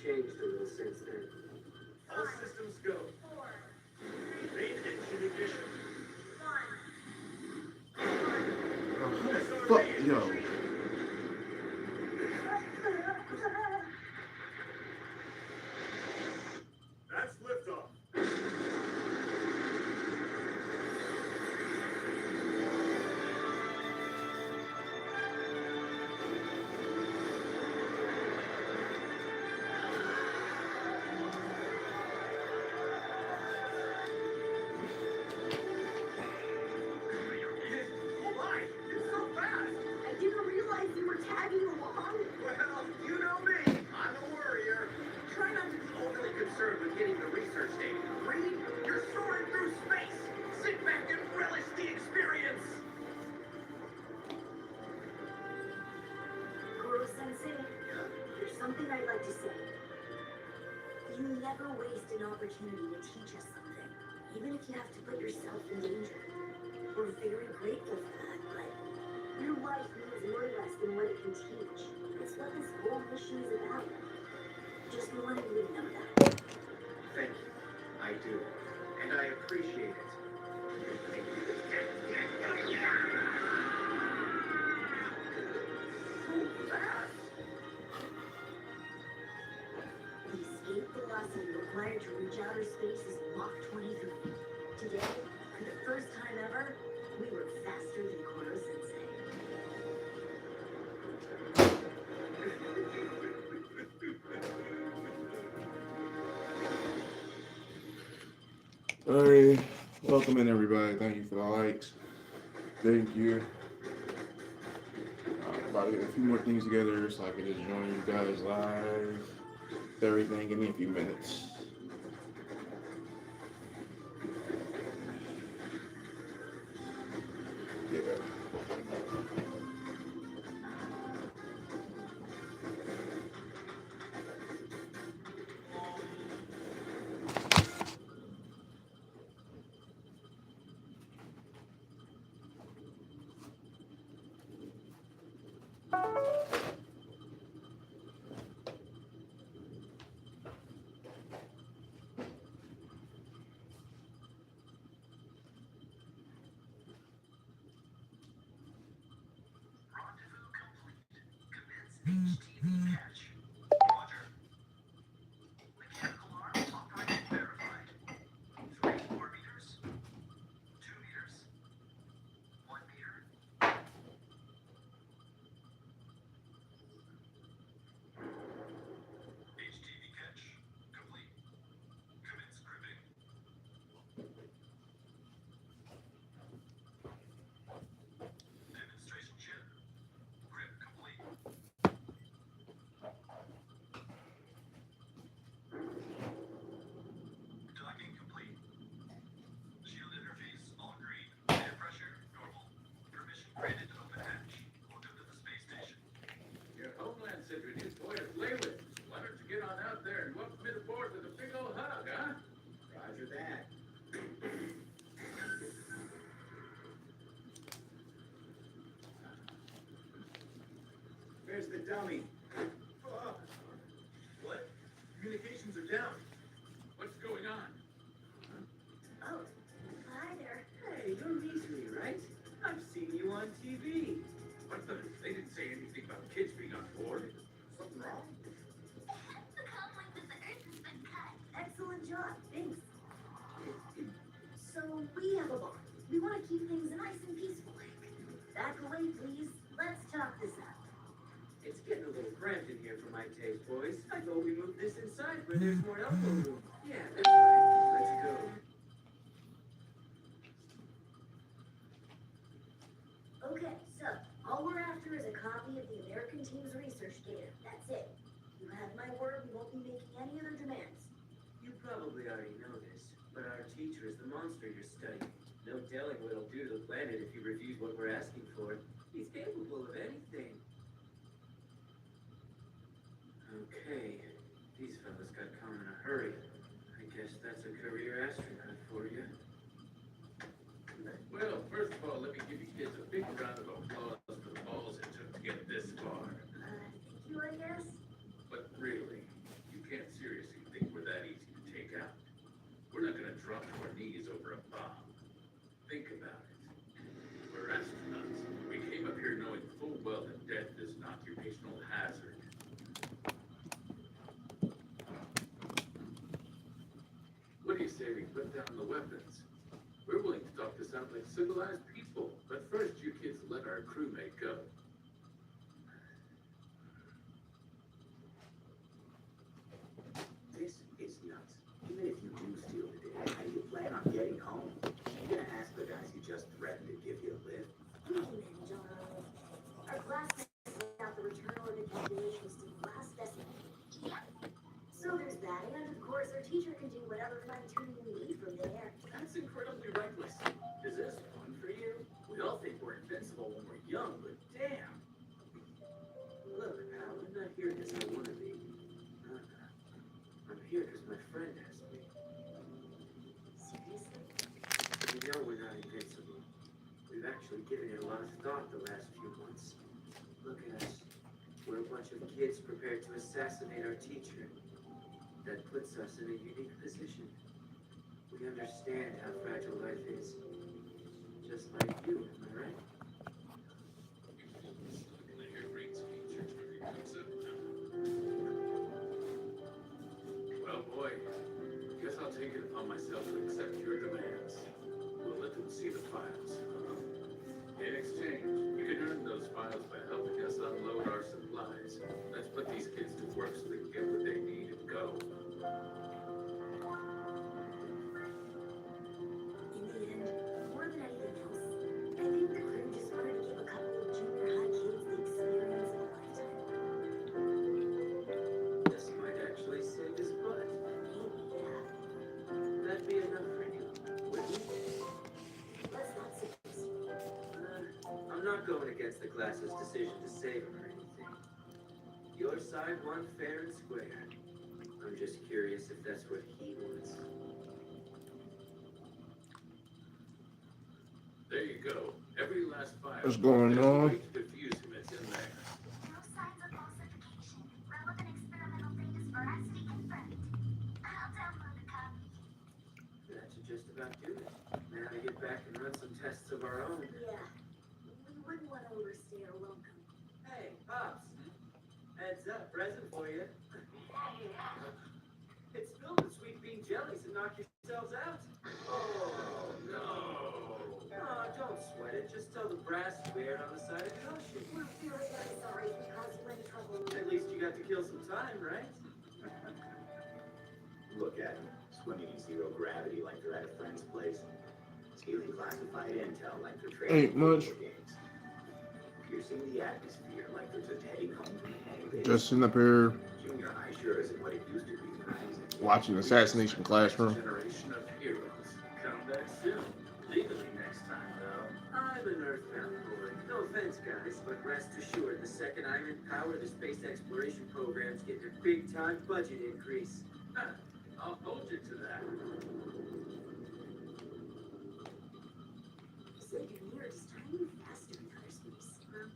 changed a little since then. All systems go. Main engine ignition. Fuck, yo. That's liftoff. Oh my, it's so fast. I didn't realize you were tagging along. Well, you know me. I'm a worrier. Try not to be overly concerned with getting the research data. Reed, you're soaring through space. Sit back and relish the experience. Goro-sensei, there's something I'd like to say. You never waste an opportunity to teach us something, even if you have to put yourself in danger. We're very grateful for that, but your life means more less than what it can teach. It's what this whole mission is about. Just wanted you to know that. Thank you. I do. And I appreciate it. So fast. The escape velocity required to reach outer space is Mach 23. Today, for the first time ever, we were faster than Goro-sensei. Alright, welcome in everybody. Thank you for the likes. Thank you. About to get a few more things together so I can just join you guys live. Everything, give me a few minutes. Yeah. Rendezvous complete. Commence HTV catch. Roger. Mechanical arm operated verified. 3 more meters. 2 meters. 1 meter. HTV catch complete. Commence cribbing. Demonstration ship. Grip complete. Docking complete. Shield interface all green. Air pressure normal. Permission granted to open hatch. Welcome to the space station. Your homeland Citrian is boy to play with. Why don't you get on out there and welcome me aboard with a big old hug, huh? Roger that. Where's the dummy? What? Communications are down. What's going on? Oh, hi there. Hey, you're Weasley, right? I've seen you on TV. What the? They didn't say anything about kids being on board. Something wrong? The comlink with the Earth has been cut. Excellent job, thanks. So we have a bond. We want to keep things nice and peaceful. Back away, please. Let's talk this out. It's getting a little cramped in here for my taste, boys. I thought we moved this inside where there's more elbow room. Yeah, that's right. Let's go. Okay, so all we're after is a copy of the American team's research data. That's it. You have my word, we won't be making any other demands. You probably already know this, but our teacher is the monster you're studying. No telling what he'll do to the planet if you refuse what we're asking for. He's capable of anything. Okay, these fellas got come in a hurry. I guess that's a career astronaut for you. Well, first of all, let me give you kids a big round of applause for the balls it took to get this far. Thank you, I guess. But really, you can't down the weapons. We're willing to talk this out like civilized people, but first you kids let our crewmate go. This is nuts. Even if you do steal the day, how do you plan on getting home? You gonna ask the guys you just threatened to give you a lift? We can manage on our own. Our classmates laid out the return order calculations to the last decimal. So there's that, and of course our teacher can do whatever fine-tuning we need from there. That's incredibly reckless. Is this fun for you? We all think we're invincible when we're young, but damn. Look, pal, I'm not here because I want to be. I'm here because my friend has me. Seriously? You know we're not invincible. We've actually given it a lot of thought the last few months. Look at us. We're a bunch of kids prepared to assassinate our teacher. That puts us in a unique position. We understand how fragile life is. Just like you, am I right? Well, boy, guess I'll take it upon myself to accept your demands. We'll let them see the files. In exchange, you can earn those files by helping us unload our supplies. Let's put these kids to work so they can get what they need and go. In the end, more than anything else, I think the crew just wanted to give a couple of junior high kids the experience of a lifetime. This might actually save his butt. Maybe, yeah. That'd be enough for you, wouldn't it? Let's not suggest. I'm not going against the class's decision to save him or anything. Your side won fair and square. I'm just curious if that's what he wants. There you go. Every last file. What's going There's a on? way to diffuse him. It's in there. No signs of falsification. Relevant experimental data's veracity confirmed. I'll download a copy. That should just about do it. Now to get back and run some tests of our own. Yeah. We wouldn't want to overstay our welcome. Hey, Pops. Heads up, present for you. It's filled with sweet bean jelly, so knock yourselves out. Oh, no. Oh, don't sweat it. Just tell the brass you aired on the side of the ocean. We're really very sorry if we caused you any trouble. At least you got to kill some time, right? Look at them, swimming in zero gravity like they're at a friend's place. Stealing classified intel like they're trading Ain't much. video games. Piercing the atmosphere like they're just heading home from a holiday. Just sitting up here Junior high sure isn't what it used to be. watching Assassination Classroom. Generation of heroes. Come back soon. Legally next time, though. I'm an Earthbound boy. No offense, guys, but rest assured, the second I'm in power, the space exploration program's getting a big-time budget increase. Huh. I'll hold you to that. Sagan, we are just trying to move faster in outer space. Huh?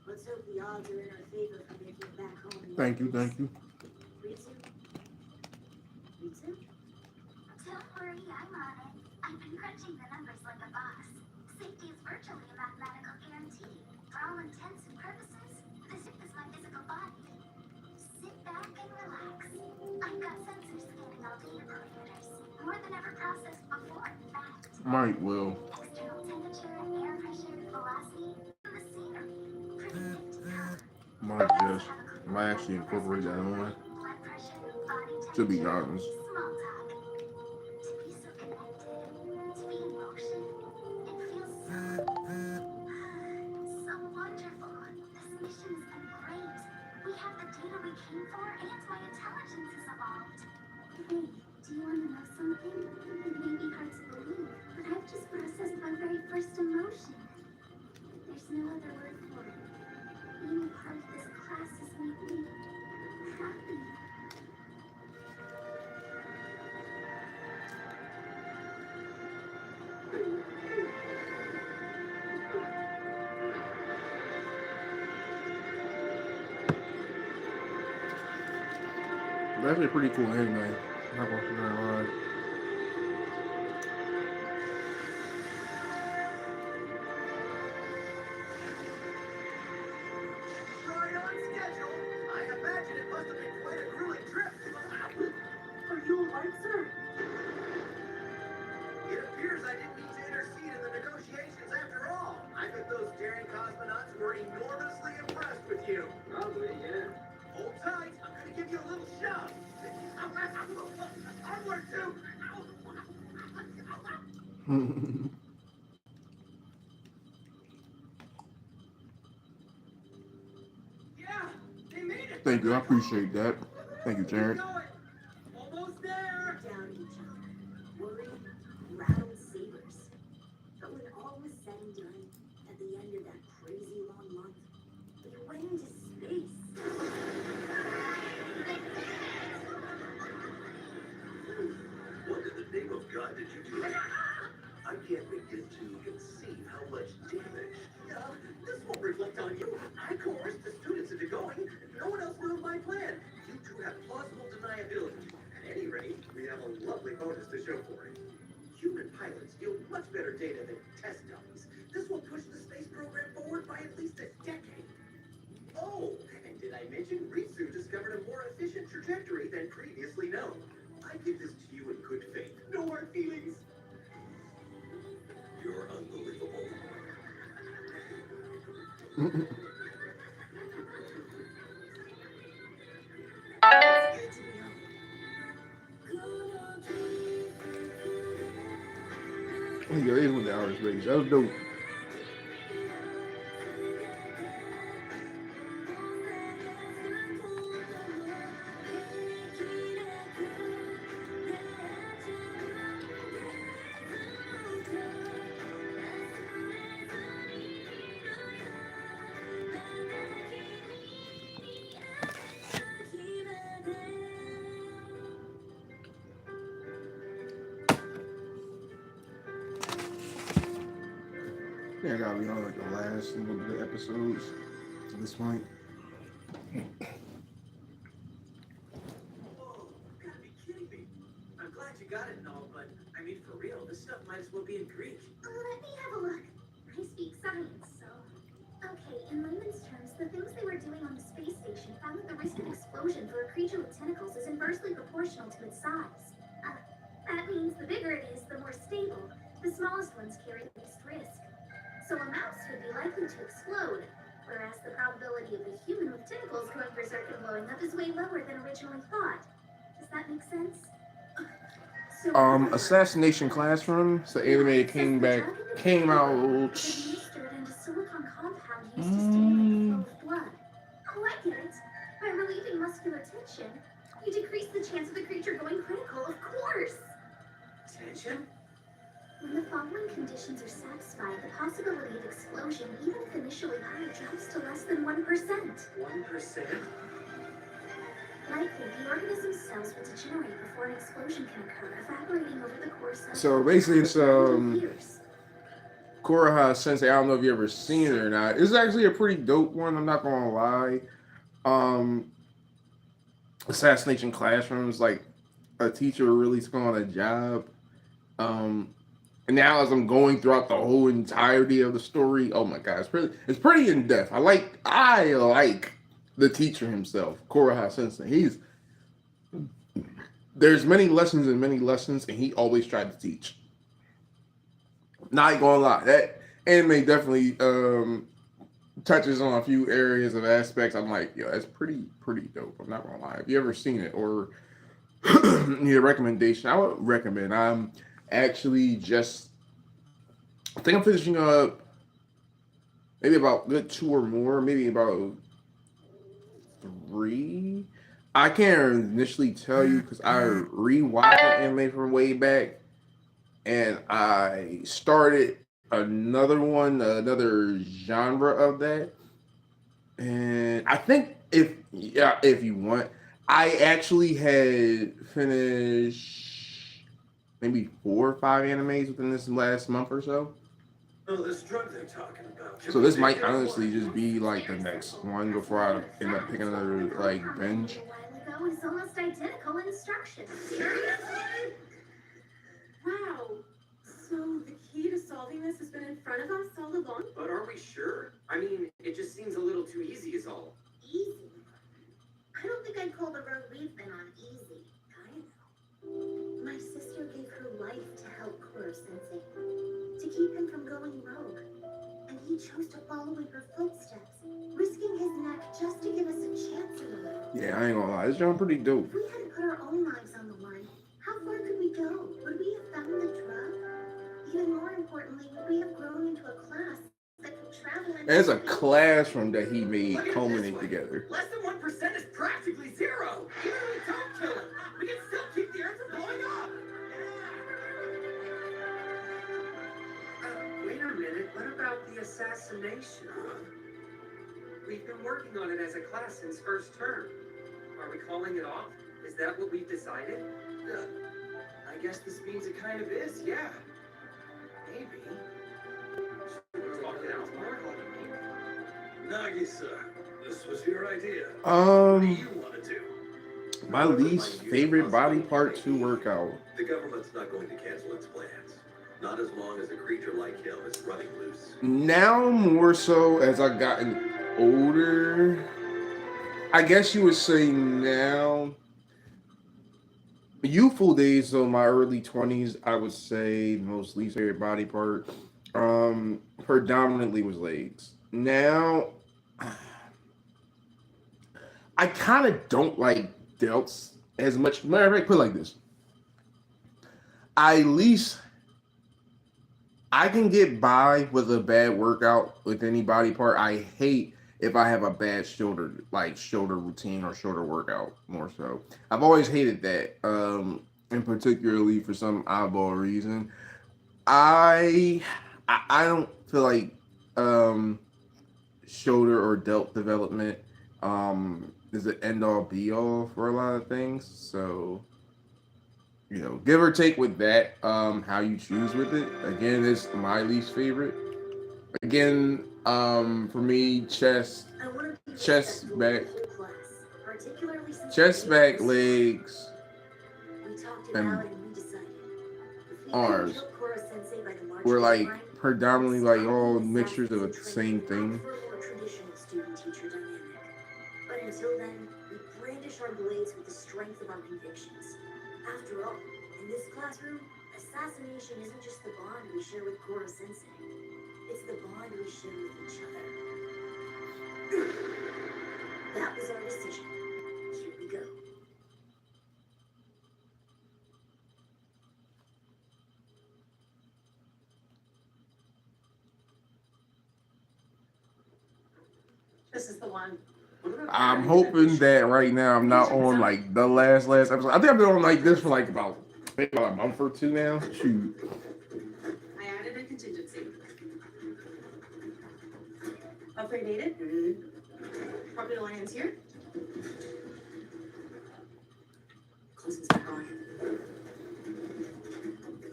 Let's hope the odds are in our favor for making it back home. in Thank you, one thank piece. you. Ritsu? Ritsu? Don't worry, I'm on it. I've been crunching the numbers like a boss. Safety is virtually a mathematical guarantee. For all intents and purposes, this is my physical body. Sit back and relax. I've got sensors scanning all data parameters. More than ever processed before, in fact. Might will. External temperature, air pressure, velocity, the scenery. Predict power. Might just might actually incorporate that on. Blood pressure, body To be temperature, honest. small talk. To be so connected, to be in motion. It feels so wonderful. This mission has been great. We have the data we came for, and my intelligence is evolved. Wait, do you want to know something? It may be hard to believe, but I've just processed my very first emotion. There's no other word for it. Being a part of this class has made me happy. That's actually a pretty cool anime. I'm not gonna lie. Right on schedule. I imagine it must have been quite a grueling trip. Are you alright, sir? Yeah, they made it. Thank you. I appreciate that. Thank you, Keep Jared. going. Almost there. Doubt each other, worried, rattled sabers. But when all was said and done, at the end of that crazy long month, we went into space. What in the name of God did you do? I can't begin to conceive how much damage. This won't reflect on you. I coerced the students into going. No one else knew of my plan. You two have plausible deniability. At any rate, we have a lovely bonus to show for it. Human pilots yield much better data than test dummies. This will push the space program forward by at least a decade. Oh, and did I mention Ritsu discovered a more efficient trajectory than previously known? I give this to you in good faith. No hard feelings. You're unbelievable. It's good to know. Yo, it is with the hours race. That was dope. I think I gotta be on like the last little bit of episodes at this point. Whoa, you gotta be kidding me. I'm glad you got it and all, but I mean, for real, this stuff might as well be in Greek. Let me have a look. I speak science, so. Okay, in layman's terms, the things they were doing on the space station found that the risk of explosion for a creature with tentacles is inversely proportional to its size. That means the bigger it is, the more stable. The smallest ones carry the least risk. So a mouse would be likely to explode, whereas the probability of a human with tentacles going berserk and blowing up is way lower than originally thought. Does that make sense? So, Assassination Classroom. It's the anime came out. Administered into silicon compound used to stimulate the flow of blood. Oh, I get it. By relieving muscular tension, you decrease the chance of the creature going critical, of course. Tension? When the following conditions are satisfied, the possibility of explosion, even if initially high, drops to less than 1%. 1%? Likely, the organism's cells will degenerate before an explosion can occur, evaporating over the course of So basically, it's years. Kuroha Sensei. I don't know if you ever seen it or not. It's actually a pretty dope one. I'm not gonna lie. Assassination Classrooms, like a teacher really took on a job. And now as I'm going throughout the whole entirety of the story, oh my god, it's pretty in depth. I like the teacher himself, Kuroha Sensei. There's many lessons and he always tried to teach. Not gonna lie, that anime definitely touches on a few areas of aspects. I'm like, yo, that's pretty dope. I'm not gonna lie. If you ever seen it or need a recommendation, I would recommend. I'm actually I think I'm finishing up maybe about good 2 or more, maybe about 3. I can't initially tell you because I rewatched the anime from way back, and I started another genre of that. And I think if you want, I actually had finished maybe 4 or 5 animes within this last month or so. Oh, this drug they're talking about. So this might honestly just be like the next one before I end up picking another like binge. A while ago is almost identical instructions. Seriously? Wow. So the key to solving this has been in front of us all along? But are we sure? I mean, it just seems a little too easy is all. Easy. I don't think I'd call the road we've been on easy. I know. My sister gave her life to help Kuro Sensei, to keep him from going rogue. And he chose to follow in her footsteps, risking his neck just to give us a chance at a little. Yeah, I ain't gonna lie, this joint pretty dope. If we had to put our own lives on the line, how far could we go? Would we have found the drug? Even we have grown into a class that can travel and There's a classroom that he made Look at it culminate this way. together. Less than 1% is practically zero. Even if we don't kill it, we can still keep the Earth from blowing up. Wait a minute, what about the assassination? We've been working on it as a class since first term. Are we calling it off? Is that what we've decided? I guess this means it kind of is, yeah. Maybe. Should we talk it out more? Nagisa, this was your idea. What do you want to do? My least favorite body part to work out. The government's not going to cancel its plans. Not as long as a creature like him is running loose. Now more so as I've gotten older. I guess you would say now. Youthful days, though, my early 20s, I would say the most least favorite body part predominantly was legs. Now, I kind of don't like delts as much. Matter of fact, put it like this. At least I can get by with a bad workout with any body part. I hate if I have a bad shoulder routine or shoulder workout more so. I've always hated that, and particularly for some oddball reason. I don't feel like shoulder or delt development is the end all be all for a lot of things. So, you know, give or take with that, how you choose with it. Again, it's my least favorite. Again, for me, chest, back, legs, and arms were like predominantly like all mixtures of the same thing. But until then, we brandish our blades with the strength of our convictions. After all, in this classroom, assassination isn't just the bond we share with Koro Sensei. It's the bond we share with each other. That was our decision. Here we go. This is the one. I'm hoping that right now I'm not on like the last episode. I think I've been on like this for like about maybe about a month or two now. Shoot. I added a contingency. Upgrade needed. Property lands here. Closing back on.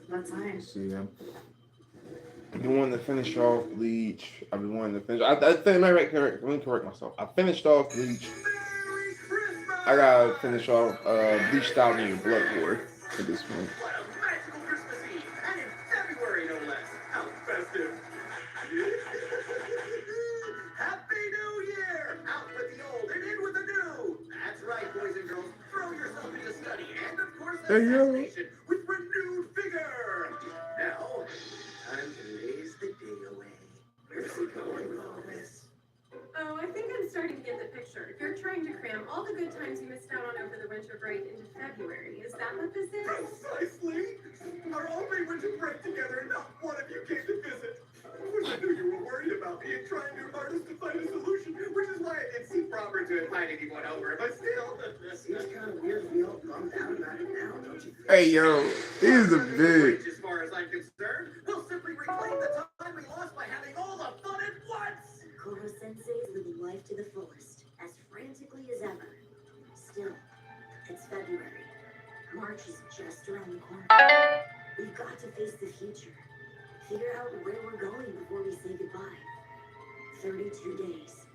That's nice. Let's see. I've been wanting to finish off Bleach. I've been wanting to finish. I think let me correct myself. I finished off Bleach. I gotta finish off Bleach Out in Your Blood War at this point. What a magical Christmas Eve! And in February, no less. How festive! Happy New Year! Out with the old and in with the new! That's right, boys and girls. Throw yourself into study and, of course, assassination with renewed vigor! Now, time to raise the day away. Where's it going with all this? Oh, I think I'm starting to get the picture. You're trying to cram all the good times you missed out on over the winter break into February. Is that what this is? Precisely! Our only winter break together and not one of you came to visit. I knew you were worried about me and trying your hardest to find a solution, which is why I didn't see proper to invite anyone over, but still. Seems kind of weird to be all bummed out about it now, don't you think? Hey yo, he's a big. As far as I'm concerned, we'll simply reclaim the time we lost by having all the fun at once! Koro Sensei is living life to the fullest, as frantically as ever. Still, it's February. March is just around the corner. We've got to face the future. Figure out where we're going before we say goodbye. 32 days.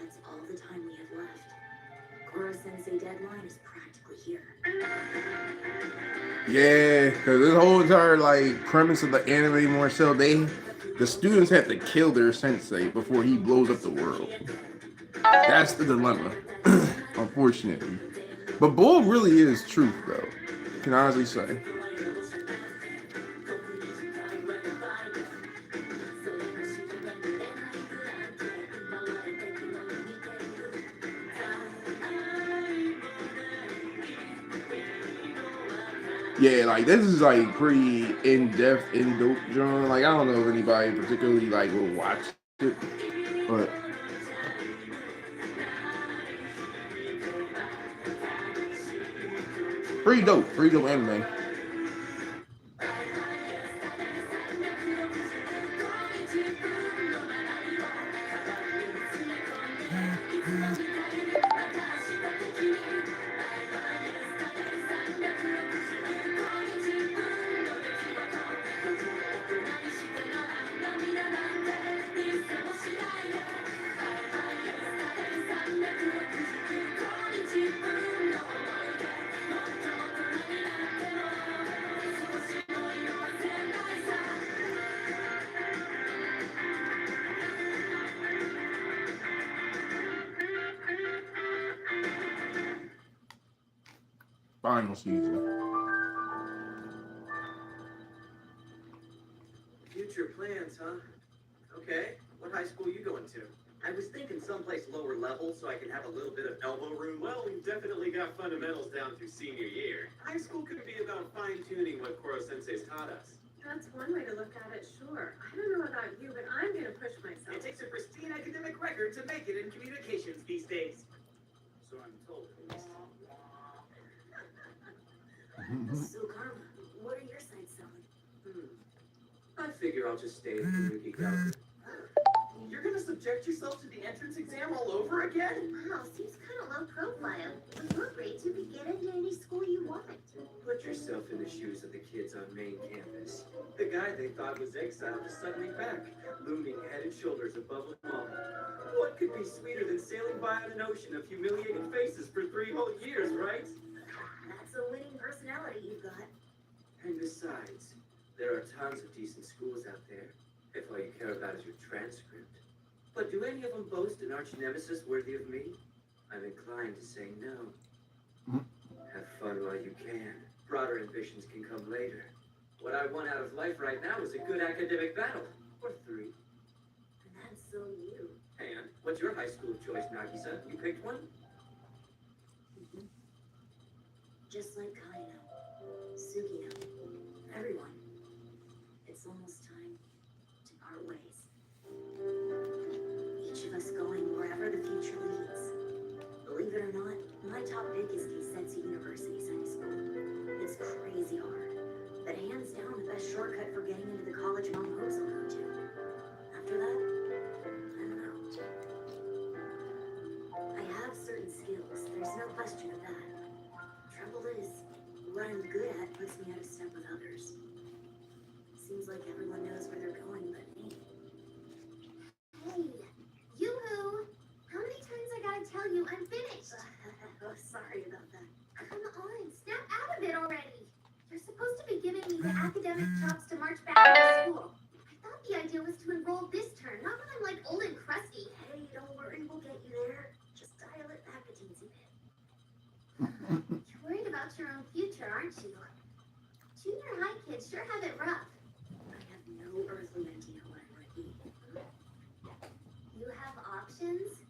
That's all the time we have left. Koro Sensei deadline is practically here. Yeah, because this whole entire like premise of the anime more so the students have to kill their sensei before he blows up the world. That's the dilemma, unfortunately. But Bull really is truth, though. Can I honestly say. Yeah, like this is like pretty in-depth, in-dope genre. Like I don't know if anybody particularly like will watch it, but pretty dope anime. Final season. Future plans, huh? Okay. What high school are you going to? I was thinking someplace lower level so I can have a little bit of elbow room. Well, we've definitely got fundamentals down through senior year. High school could be about fine-tuning what Koro Sensei's taught us. That's one way to look at it, sure. I don't know about you, but I'm gonna push myself. It takes a pristine academic record to make it in communications these days. So I'm told. So, Karma, what are your sides selling? I figure I'll just stay in community college. You're gonna subject yourself to the entrance exam all over again? Wow, seems kind of low profile. With your grades, you could get into any school you want. Put yourself in the shoes of the kids on main campus. The guy they thought was exiled is suddenly back, looming head and shoulders above them all. What could be sweeter than sailing by on an ocean of humiliating faces for 3 whole years, right? That's a winning personality you've got. And besides, there are tons of decent schools out there, if all you care about is your transcript. But do any of them boast an arch nemesis worthy of me? I'm inclined to say no. Have fun while you can. Broader ambitions can come later. What I want out of life right now is a good academic battle. Or 3. And that's so you. And what's your high school of choice, Nagisa? You picked one? Just like Kaino, Sugino, everyone. It's almost time to part ways. Each of us going wherever the future leads. Believe it or not, my top pick is Kisetsu University's high school. It's crazy hard, but hands down the best shortcut for getting into the college mom hopes I'll go to. After that, I don't know. I have certain skills, there's no question of that. Trouble is, what I'm good at puts me out of step with others. Seems like everyone knows where they're going but me. Hey, yoo-hoo! How many times I gotta tell you I'm finished? Oh, sorry about that. Come on, snap out of it already. You're supposed to be giving me the academic chops to march back to school. I thought the idea was to enroll this term, not when I'm like old and crusty. Hey, don't worry, we'll get you there. Just dial it back a teensy bit. You're worried about your own future, aren't you? Junior high kids sure have it rough. I have no earthly idea what I might be. You have options?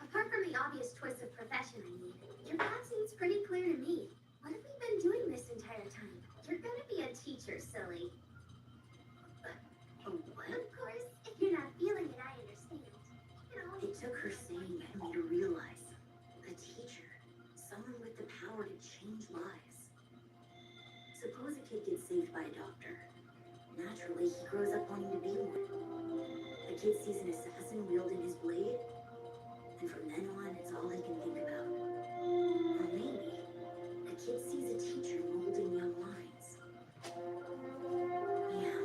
Apart from the obvious choice of profession, I mean, your path seems pretty clear to me. What have we been doing this entire time? You're gonna be a teacher, silly. Oh, what? Of course, if you're not feeling it, I understand. You know, It took her saying that me to realize a teacher, someone with the power to change lives. Suppose a kid gets saved by a doctor. Naturally, he grows up wanting to be one. The kid sees an assassin wielding his blade, and from then on, it's all he can think about. Or maybe a kid sees a teacher molding young minds. Yeah,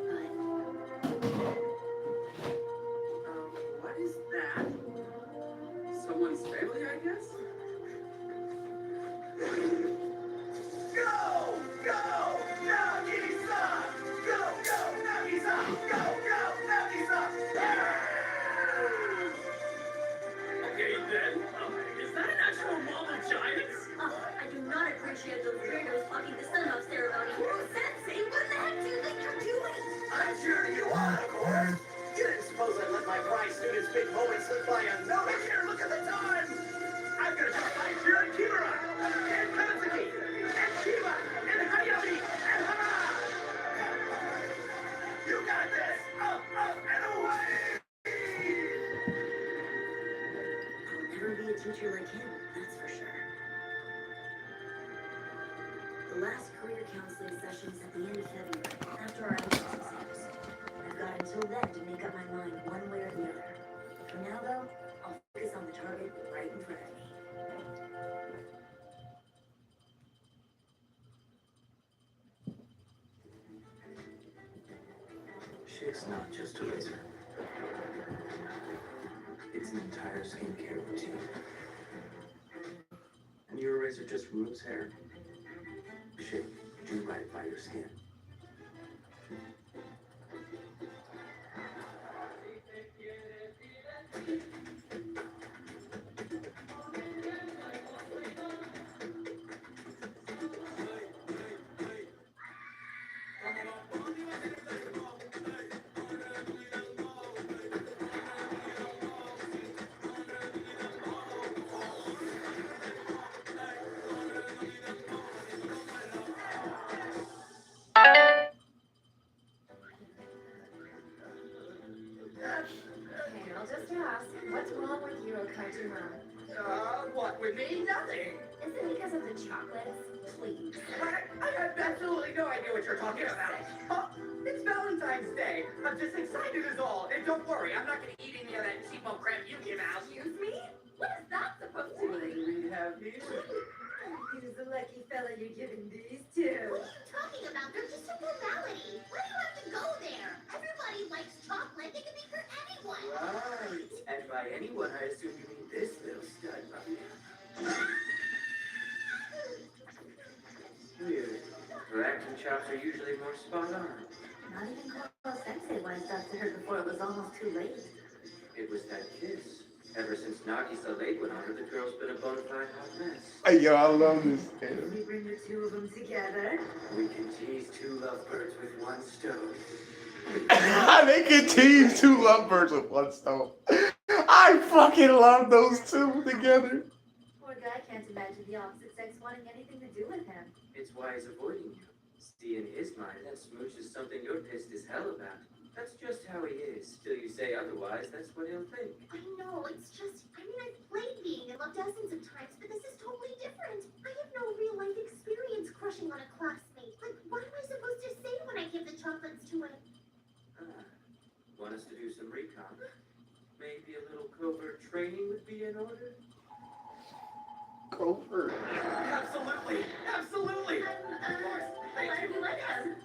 What is that? Someone's family, I guess? Go! Go! Nagisa! Go! Go! Nagisa! Go! Go! Nagisa! Okay, then. Is that an actual wall of giants? I do not appreciate those weirdos fucking the sun-up ceremony. Sensei, what the heck do you think you're doing? I'm sure you are, of course. You didn't suppose I'd let my prize student's big moment slip by unnoticed? Here, look at the time! I've got to fight here and Kimura! And Kazuki! And Shiba! And Hayao! The last career counseling session's at the end of February, after our entrance exams. I've got until then to make up my mind one way or the other. For now, though, I'll focus on the target right in front of me. Shit's not just a razor. It's an entire skincare routine. And your razor just removes hair. Shit, do right by your skin. Okay, I'll just ask, what's wrong with you, Okajima? What with me? Nothing. Is it because of the chocolates? Please. I have absolutely no idea what you're talking about. Huh? It's Valentine's Day. I'm just excited as all. And don't worry, I'm not gonna eat any of that cheapo crap you give out. Excuse me? What is that supposed to What mean? do we have here? Who's the lucky fella you're giving these to? What are you talking about? They're just a formality. Why do you have to go there? Everybody likes chocolate. They can be for anyone. Right. And by anyone, I assume you mean this little stud right here. Weird. Her acting chops are usually more spot on. Not even Koro Sensei wised up to her before it was almost too late. It was that kiss. Ever since Nagisa laid one on her, the girl's been a bona fide hot mess. Hey, yo, I love this. Can we bring the two of them together? We can tease two lovebirds with one stone. They can tease two lovebirds with one stone. I fucking love those two together. Poor guy can't imagine the opposite sex wanting anything to do with him. It's why he's avoiding you. See, in his mind, that smooch is something you're pissed as hell about. That's just how he is. Till you say otherwise, that's what he'll think. I know, it's just, I've played being in love dozens of times, but this is totally different. I have no real life experience crushing on a classmate. Like, what am I supposed to say when I give the chocolates to him? Want us to do some recon? Maybe a little covert training would be in order? Covert. Absolutely. Absolutely. Why do you like him?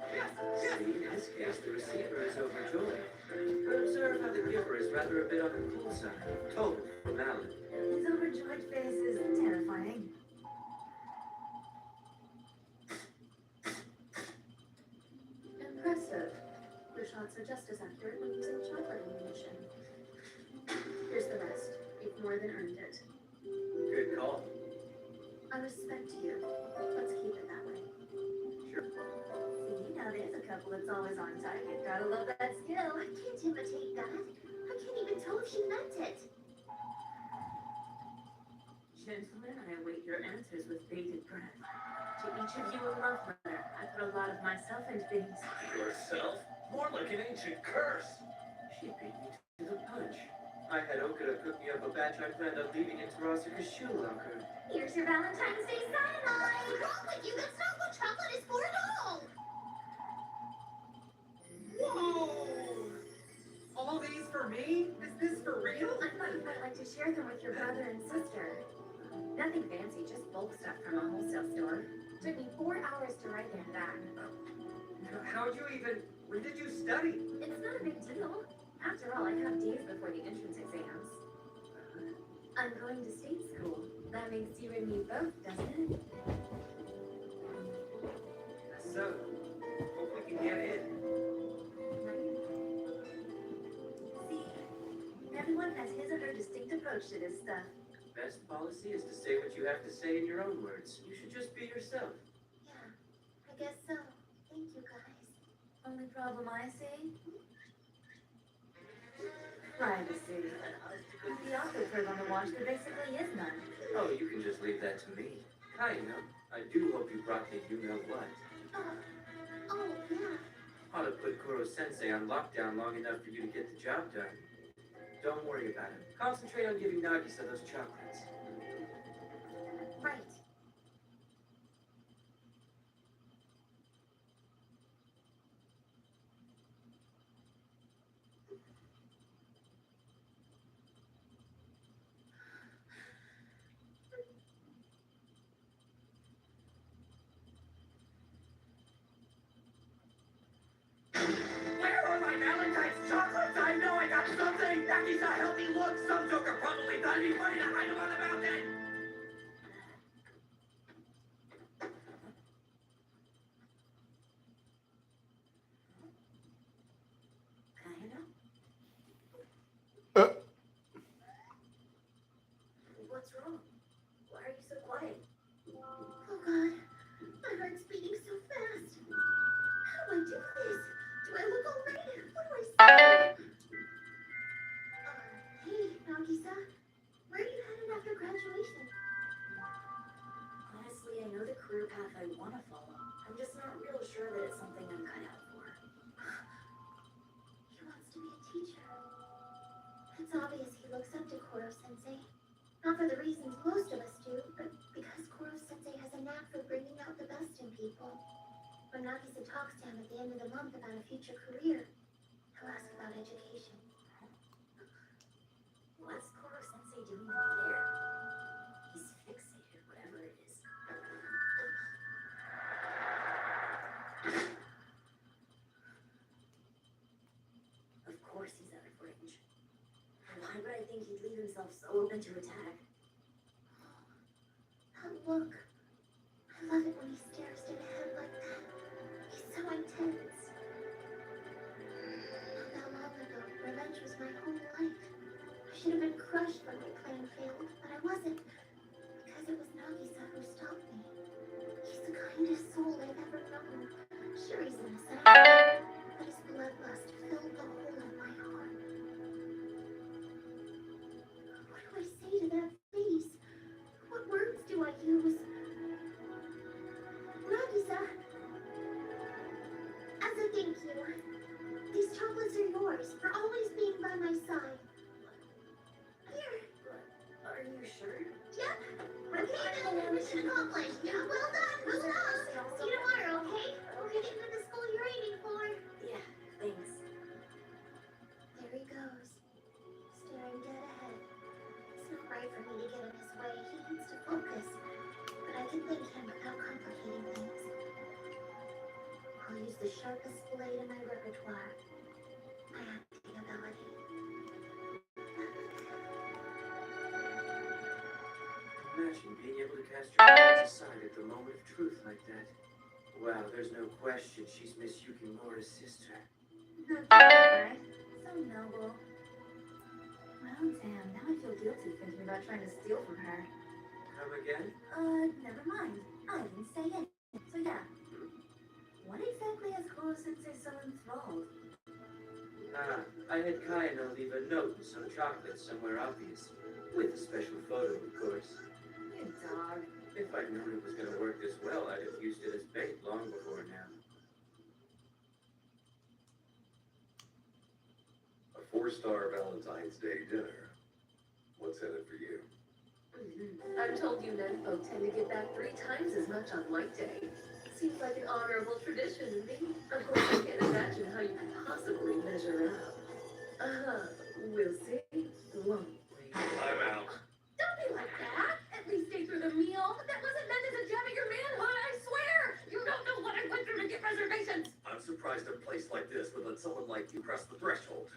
See, in this case, the receiver is overjoyed. But observe how the giver is rather a bit on the cool side. Total formality. His overjoyed face is terrifying. Impressive. Your shots are just as accurate when using chocolate ammunition. Here's the rest. You've more than earned it. Good call. I respect you. Let's keep it that way. See, now there's a couple that's always on target. Gotta love that skill. I can't imitate that. I can't even tell if she meant it. Gentlemen, I await your answers with bated breath. To each of you a love letter. I put a lot of myself into things. Yourself? More like an ancient curse. She beat me to the punch. I had Okada cook me up a batch I planned on leaving in Terasuka's shoe locker. Here's your Valentine's Day cyanide. What's wrong with you? That's not what chocolate is for at all. Whoa! All these for me? Is this for real? I thought you might like to share them with your brother and sister. Nothing fancy, just bulk stuff from a wholesale store. Took me 4 hours to write them back. How'd you even... When did you study? It's not a big deal. After all, I have days before the entrance exams. I'm going to state school. That makes you and me both, doesn't it? So, hope we can get in. See, everyone has his or her distinct approach to this stuff. Best policy is to say what you have to say in your own words. You should just be yourself. Yeah, I guess so. Thank you, guys. Only problem I see? Privacy. With the author curve on the watch, there basically is none. Oh, you can just leave that to me. I know. I do hope you brought me you-know-what. Oh, yeah. Ought to put Kuro-sensei on lockdown long enough for you to get the job done. Don't worry about it. Concentrate on giving Nagisa those chocolates. Right. What's wrong? Why are you so quiet? Oh God, my heart's beating so fast. How do I do this? Do I look all right? What do I say? Hey, Nagisa, where are you headed after graduation? Honestly, I know the career path I want to follow. I'm just not real sure that it's something I'm cut out for. He wants to be a teacher. It's obvious he looks up to Koro-sensei. Not for the reasons most of us do, but because Koro-sensei has a knack for bringing out the best in people. When Nagisa talks to him at the end of the month about a future career, he'll ask about education. What's Koro-sensei doing up there? He's fixated, whatever it is. Of course he's out of range. Why would I think he'd leave himself so open to attack? That look. I love it when he stares straight ahead like that. He's so intense. Not that long ago, revenge was my whole life. I should have been crushed when my plan failed, but I wasn't. Because it was Nagisa who stopped me. He's the kindest soul I've ever known. Sure, he's an assassin, but his bloodlust filled the hole in my heart. What do I say to that face? What words do I use? Nagisa, as a thank you, these chocolates are yours for always being by my side. Here. Are you sure? Yep. Okay, mission accomplished. Yeah, well done. Good job. See you tomorrow, okay? Hope you get into the school you're aiming for. Yeah, thanks. There he goes, staring dead ahead. It's not right for me to get in his way. He needs to focus. But I can thank him without complicating things. I'll use the sharpest blade in my repertoire. My acting ability. Imagine being able to cast your hands aside at the moment of truth like that. Wow, there's no question she's Miss Yukimura's sister. Right? So noble. Well, damn, now I feel guilty thinking about trying to steal from her. Come again? Never mind. I didn't say it. So yeah. What exactly has Koro-sensei so enthralled? I had Kaino leave a note and some chocolate somewhere obvious. With a special photo, of course. You dog. If I'd known it was going to work this well, I'd have used it as bait long before now. A 4-star Valentine's Day dinner. What's in it for you? I'm told you men folk tend to give back 3 times as much on White Day. Seems like an honorable tradition to me. Of course, I can't imagine how you could possibly measure up. We'll see, won't we? I'm out. Don't be like that. At least stay through the meal. That wasn't meant as a jab at your manhood, I swear. You don't know what I went through to get reservations. I'm surprised a place like this would let someone like you cross the threshold.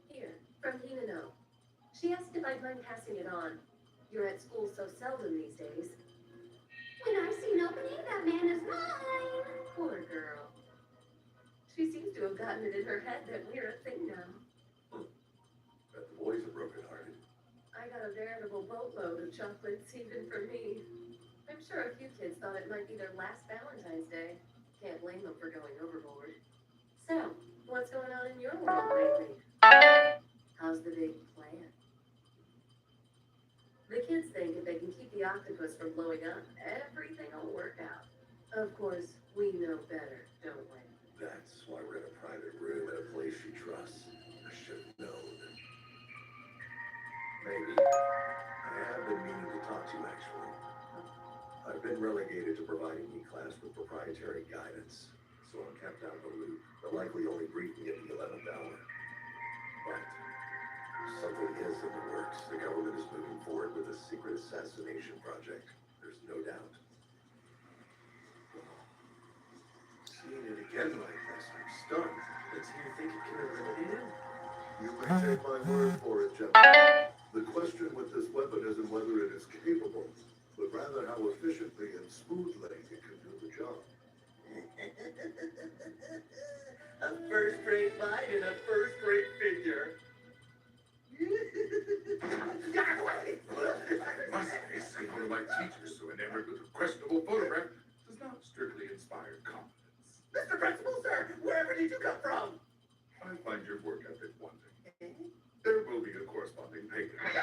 Here, from Hinano. She asked if I'd mind passing it on. You're at school so seldom these days. When I see an opening, that man is mine. Poor girl. She seems to have gotten it in her head that we're a thing now. Bet the boys are brokenhearted. I got a veritable boatload of chocolates even for me. I'm sure a few kids thought it might be their last Valentine's Day. Can't blame them for going overboard. So, what's going on in your world lately? How's the big plan? The kids think if they can keep the octopus from blowing up, everything will work out. Of course, we know better, don't we? That's why we're in a private room at a place she trusts. I should have known. Maybe. I have been meaning to talk to you, actually. I've been relegated to providing E-Class with proprietary guidance, so I'm kept out of the loop. They'll likely only brief me at the 11th hour. But something is in the works. The government is moving forward with a secret assassination project. There's no doubt. Seeing it again like this, I'm stunned. Let's hear you think it can eliminate him? You may take my word for it, gentlemen. The question with this weapon isn't whether it is capable, but rather how efficiently and smoothly it can do the job. A first-rate bite and a first-rate figure. Get away! say, seeing one of my teachers so enamored with a questionable photograph does not strictly inspire confidence. Mr. Principal, sir, wherever did you come from? I find your work ethic wanting. There will be a corresponding pay cut.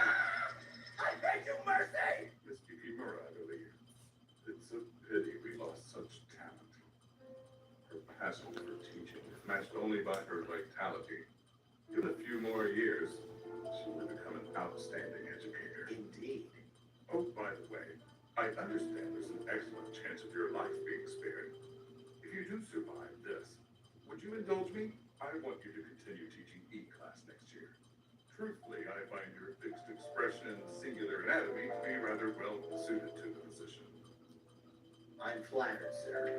I beg you mercy! Miss Yukimura, I believe. It's a pity we lost such talent. Her passion for teaching is matched only by her vitality. In a few more years, she will become an outstanding educator. Indeed. Oh, by the way, I understand there's an excellent chance of your life being spared. If you do survive this, would you indulge me? I want you to continue teaching E-class next year. Truthfully, I find your fixed expression and singular anatomy to be rather well suited to the position. I'm flattered, sir.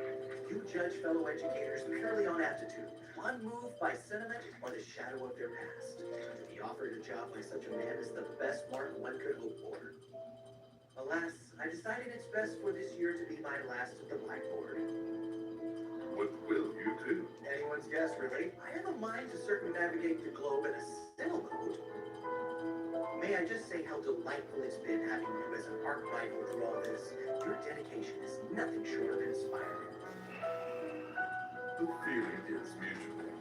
You judge fellow educators purely on aptitude, unmoved by sentiment or the shadow of their past. To be offered a job by such a man is the best mark one could hope for. Alas, I decided it's best for this year to be my last at the blackboard. What will you do? Anyone's guess, really. I have a mind to circumnavigate the globe in a sail boat. May I just say how delightful it's been having you as an arc rival through all this. Your dedication is nothing short of inspiring. The feeling is mutual.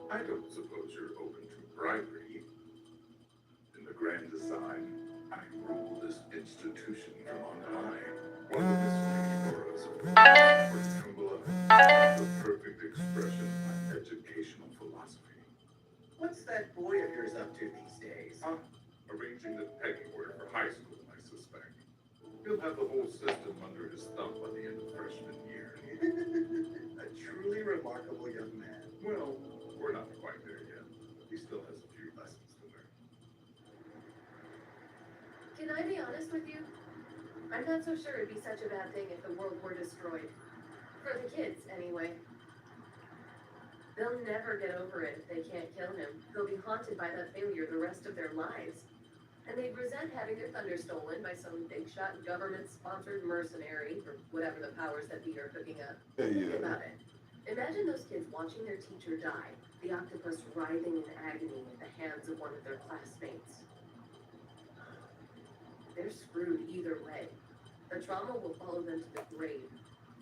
I don't suppose you're open to bribery. In the grand design, I rule this institution from on high. One of Miss Yukimura's the perfect expression of my educational philosophy. What's that boy of yours up to these days? Arranging the pecking order for high school, I suspect. He'll have the whole system under his thumb by the end of freshman year. A truly remarkable young man. Well, we're not quite there yet. He still has a few lessons to learn. Can I be honest with you? I'm not so sure it'd be such a bad thing if the world were destroyed. For the kids, anyway. They'll never get over it if they can't kill him. They'll be haunted by that failure the rest of their lives. And they'd resent having their thunder stolen by some big-shot government-sponsored mercenary, or whatever the powers that be are cooking up. Think about it. Imagine those kids watching their teacher die, the octopus writhing in agony at the hands of one of their classmates. They're screwed either way. The trauma will follow them to the grave.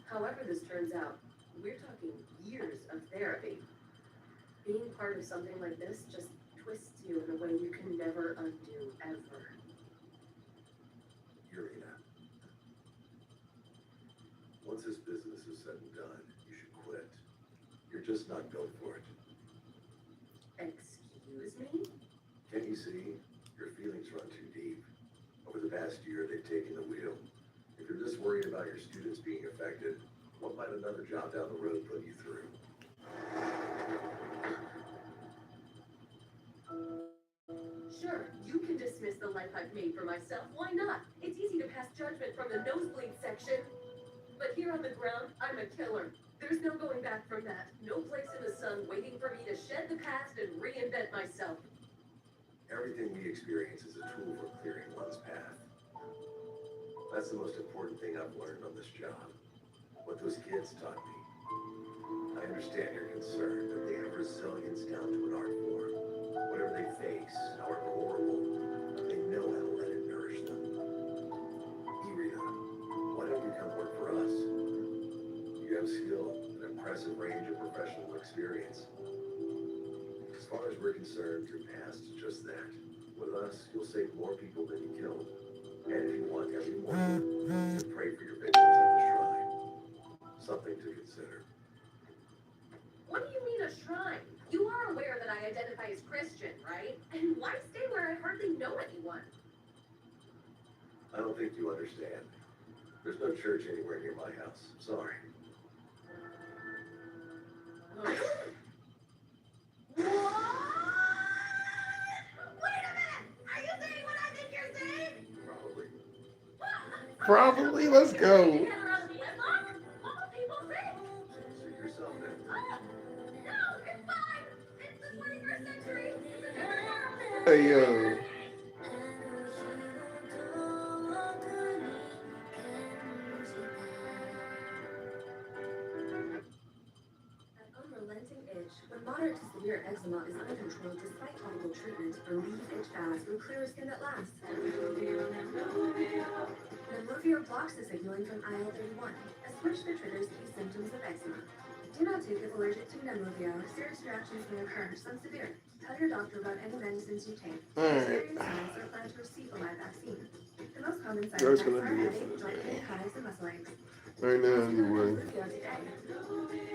However this turns out, we're talking years of therapy. Being part of something like this just twists you in a way you can never undo, ever. Yurina, once this business is said and done, you should quit. You're just not built for it. Excuse me? Can't you see? Your feelings run too deep. Over the past year, they've taken the wheel. If you're just worried about your students being affected, what might another job down the road put you through? Sure, you can dismiss the life I've made for myself. Why not? It's easy to pass judgment from the nosebleed section. But here on the ground, I'm a killer. There's no going back from that. No place in the sun waiting for me to shed the past and reinvent myself. Everything we experience is a tool for clearing one's path. That's the most important thing I've learned on this job. What those kids taught me. I understand your concern that they have resilience down to an art form. Whatever they face, however horrible, they know how to let it nourish them. Irina, why don't you come work for us? You have skill, an impressive range of professional experience. As far as we're concerned, your past is just that. With us, you'll save more people than you killed. And if you want every morning, to pray for your victims at the shrine. Something to consider. What do you mean a shrine? You are aware that I identify as Christian, right? And why stay where I hardly know anyone? I don't think you understand. There's no church anywhere near my house. Sorry. What? Wait a minute! Are you saying what I think you're saying? Probably. Probably. Let's go. What will people think? Suit yourself then. No, it's fine. It's the 21st century. Hey, yo. That unrelenting itch when Moderate to severe eczema is uncontrolled despite topical treatment. Relieve itch fast with clear skin that lasts. Nemluvio blocks the signaling from IL-31, a switch that triggers key symptoms of eczema. Do not take if allergic to Nemluvio. Serious reactions may occur, some severe. Tell your doctor about any medicines you take. Serious signs or plan to receive a live vaccine. The most common side That's effects gonna are be it headache, for joint pain, hives, and muscle aches. right now, Let's do anyway. Nemluvio today.